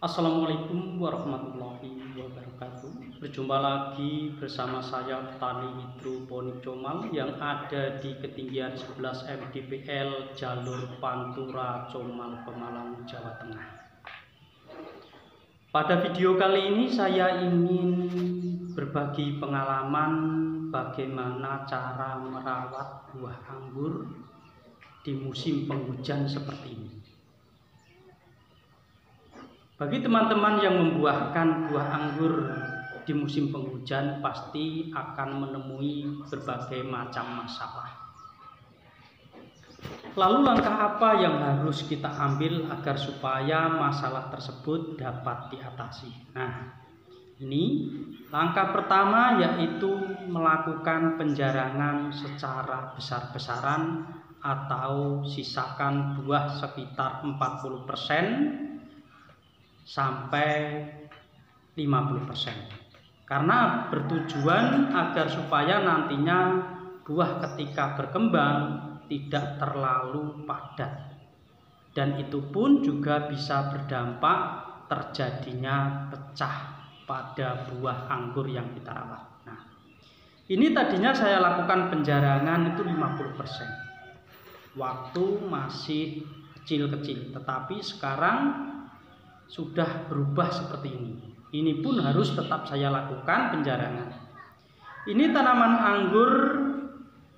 Assalamualaikum warahmatullahi wabarakatuh. Berjumpa lagi bersama saya petani hidroponik Comal yang ada di ketinggian 11 mdpl jalur Pantura Comal Pemalang, Jawa Tengah. Pada video kali ini saya ingin berbagi pengalaman bagaimana cara merawat buah anggur di musim penghujan seperti ini. Bagi teman-teman yang membuahkan buah anggur di musim penghujan pasti akan menemui berbagai macam masalah. Lalu langkah apa yang harus kita ambil agar supaya masalah tersebut dapat diatasi? Nah, ini langkah pertama yaitu melakukan penjarangan secara besar-besaran atau sisakan buah sekitar 40% sampai 50%, karena bertujuan agar supaya nantinya buah ketika berkembang tidak terlalu padat, dan itu pun juga bisa berdampak terjadinya pecah pada buah anggur yang kita rawat. Nah, ini tadinya saya lakukan penjarangan itu 50% waktu masih kecil-kecil, tetapi sekarang sudah berubah seperti ini. Ini pun harus tetap saya lakukan penjarangan. Ini tanaman anggur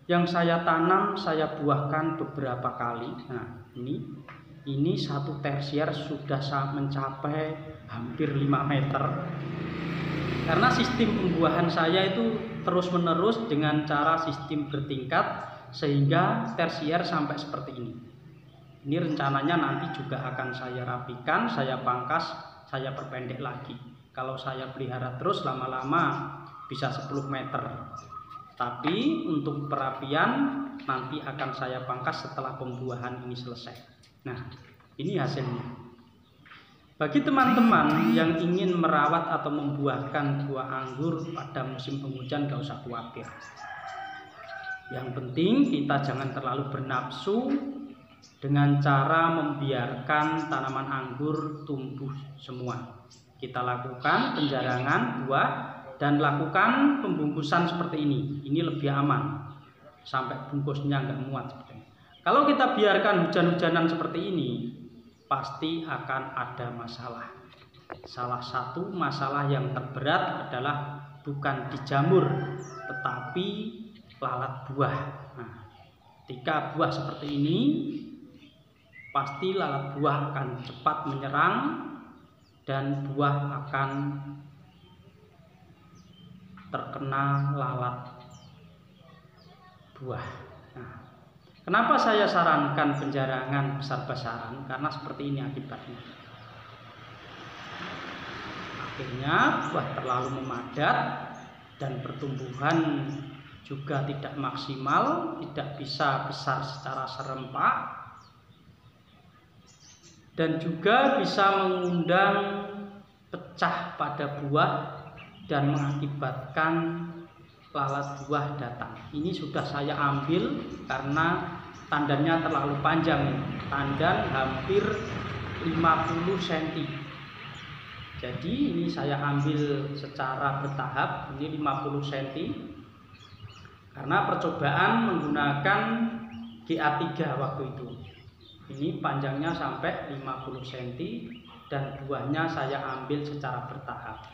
yang saya tanam, saya buahkan beberapa kali. Nah, ini satu tersier sudah mencapai hampir 5 meter. Karena sistem pembuahan saya itu terus-menerus dengan cara sistem bertingkat sehingga tersier sampai seperti ini. Ini rencananya nanti juga akan saya rapikan, saya pangkas, saya perpendek lagi. Kalau saya pelihara terus lama-lama bisa 10 meter. Tapi untuk perapian nanti akan saya pangkas setelah pembuahan ini selesai. Nah, ini hasilnya. Bagi teman-teman yang ingin merawat atau membuahkan buah anggur pada musim penghujan gak usah khawatir. Yang penting kita jangan terlalu bernafsu dengan cara membiarkan tanaman anggur tumbuh semua. Kita lakukan penjarangan buah dan lakukan pembungkusan seperti ini. Ini lebih aman sampai bungkusnya nggak muat seperti ini. Kalau kita biarkan hujan-hujanan seperti ini, pasti akan ada masalah. Salah satu masalah yang terberat adalah bukan di jamur, tetapi lalat buah. Nah, ketika buah seperti ini, pasti lalat buah akan cepat menyerang dan buah akan terkena lalat buah. Nah, kenapa saya sarankan penjarangan besar-besaran? Karena seperti ini akibatnya. Akhirnya buah terlalu memadat dan pertumbuhan juga tidak maksimal, tidak bisa besar secara serempak, dan juga bisa mengundang pecah pada buah dan mengakibatkan lalat buah datang. Ini sudah saya ambil karena tandannya terlalu panjang, tandan hampir 50 cm. Jadi ini saya ambil secara bertahap, ini 50 cm, karena percobaan menggunakan GA3 waktu itu. Ini panjangnya sampai 50 cm dan buahnya saya ambil secara bertahap.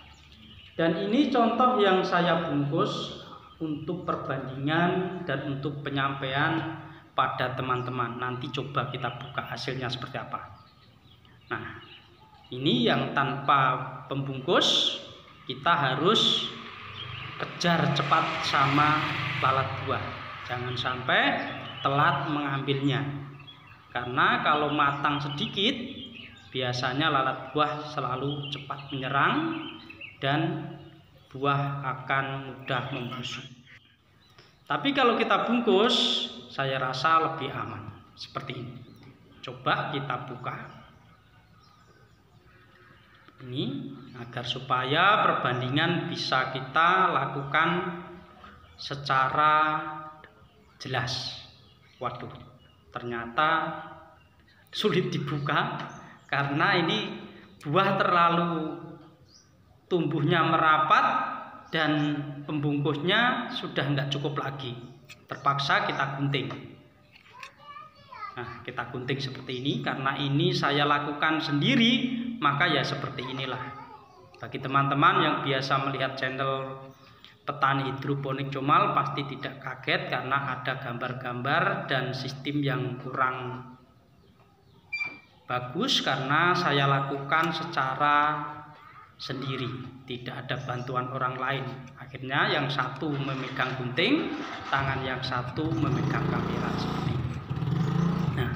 Dan ini contoh yang saya bungkus untuk perbandingan dan untuk penyampaian pada teman-teman. Nanti coba kita buka hasilnya seperti apa. Nah, ini yang tanpa pembungkus, kita harus kejar cepat sama lalat buah. Jangan sampai telat mengambilnya. Karena kalau matang sedikit, biasanya lalat buah selalu cepat menyerang dan buah akan mudah membusuk. Tapi kalau kita bungkus, saya rasa lebih aman. Seperti ini. Coba kita buka. Ini agar supaya perbandingan bisa kita lakukan secara jelas. Waduh, ternyata sulit dibuka karena ini buah terlalu tumbuhnya merapat dan pembungkusnya sudah nggak cukup lagi, terpaksa kita gunting. Nah, kita gunting seperti ini. Karena ini saya lakukan sendiri, maka ya seperti inilah. Bagi teman-teman yang biasa melihat channel petani hidroponik Comal pasti tidak kaget karena ada gambar-gambar dan sistem yang kurang bagus, karena saya lakukan secara sendiri, tidak ada bantuan orang lain. Akhirnya yang satu memegang gunting, tangan yang satu memegang kamera seperti ini. Nah,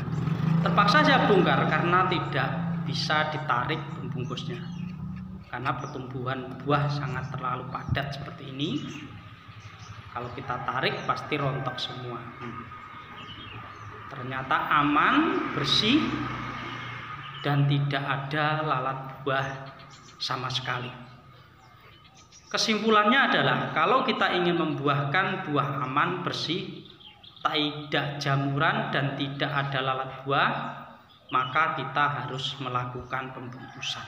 terpaksa saya bongkar karena tidak bisa ditarik pembungkusnya, karena pertumbuhan buah sangat terlalu padat seperti ini. Kalau kita tarik pasti rontok semua. Ternyata aman, bersih, dan tidak ada lalat buah sama sekali. Kesimpulannya adalah kalau kita ingin membuahkan buah aman, bersih, tidak jamuran, dan tidak ada lalat buah, maka kita harus melakukan pembungkusan.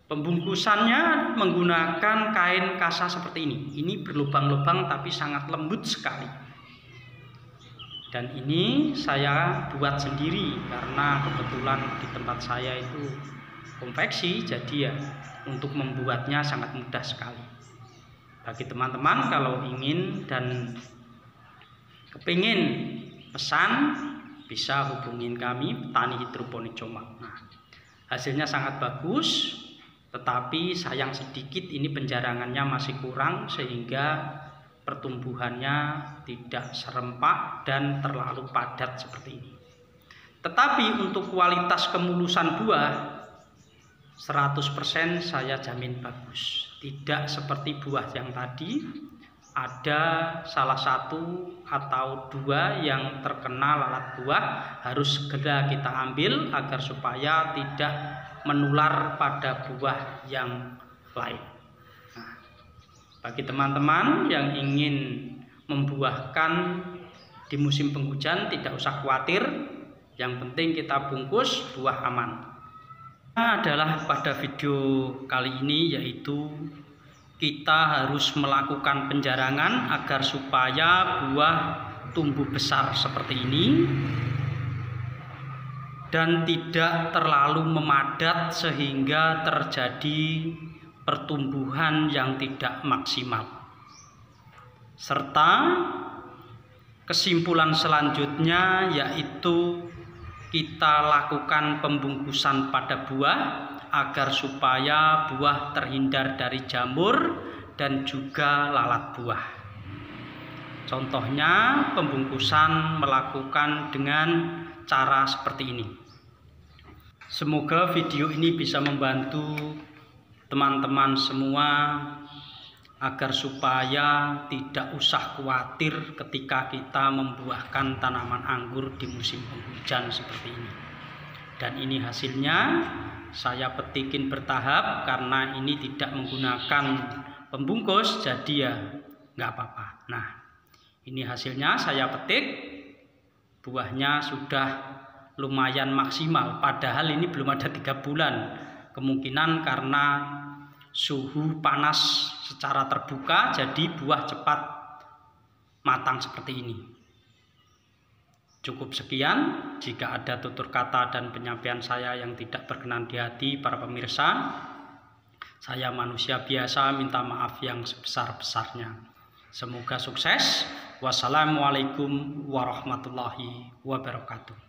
Pembungkusannya menggunakan kain kasa seperti ini. Ini berlubang-lubang tapi sangat lembut sekali. Dan ini saya buat sendiri karena kebetulan di tempat saya itu konveksi, jadi ya untuk membuatnya sangat mudah sekali. Bagi teman-teman kalau ingin dan kepingin pesan, bisa hubungin kami Petani Hidroponik Comal. Nah, hasilnya sangat bagus, tetapi sayang sedikit ini penjarangannya masih kurang sehingga pertumbuhannya tidak serempak dan terlalu padat seperti ini. Tetapi untuk kualitas kemulusan buah 100% saya jamin bagus. Tidak seperti buah yang tadi, ada salah satu atau dua yang terkena lalat buah, harus segera kita ambil agar supaya tidak menular pada buah yang lain. Bagi teman-teman yang ingin membuahkan di musim penghujan tidak usah khawatir, yang penting kita bungkus buah aman. Adalah pada video kali ini yaitu kita harus melakukan penjarangan agar supaya buah tumbuh besar seperti ini dan tidak terlalu memadat sehingga terjadi pertumbuhan yang tidak maksimal. Serta kesimpulan selanjutnya yaitu kita lakukan pembungkusan pada buah agar supaya buah terhindar dari jamur dan juga lalat buah. Contohnya pembungkusan melakukan dengan cara seperti ini. Semoga video ini bisa membantu teman-teman semua agar supaya tidak usah khawatir ketika kita membuahkan tanaman anggur di musim penghujan seperti ini. Dan ini hasilnya saya petikin bertahap karena ini tidak menggunakan pembungkus, jadi ya nggak apa-apa. Nah, ini hasilnya saya petik, buahnya sudah lumayan maksimal, padahal ini belum ada 3 bulan. Kemungkinan karena suhu panas secara terbuka jadi buah cepat matang seperti ini. Cukup sekian. Jika ada tutur kata dan penyampaian saya yang tidak berkenan di hati para pemirsa, saya manusia biasa minta maaf yang sebesar-besarnya. Semoga sukses. Wassalamualaikum warahmatullahi wabarakatuh.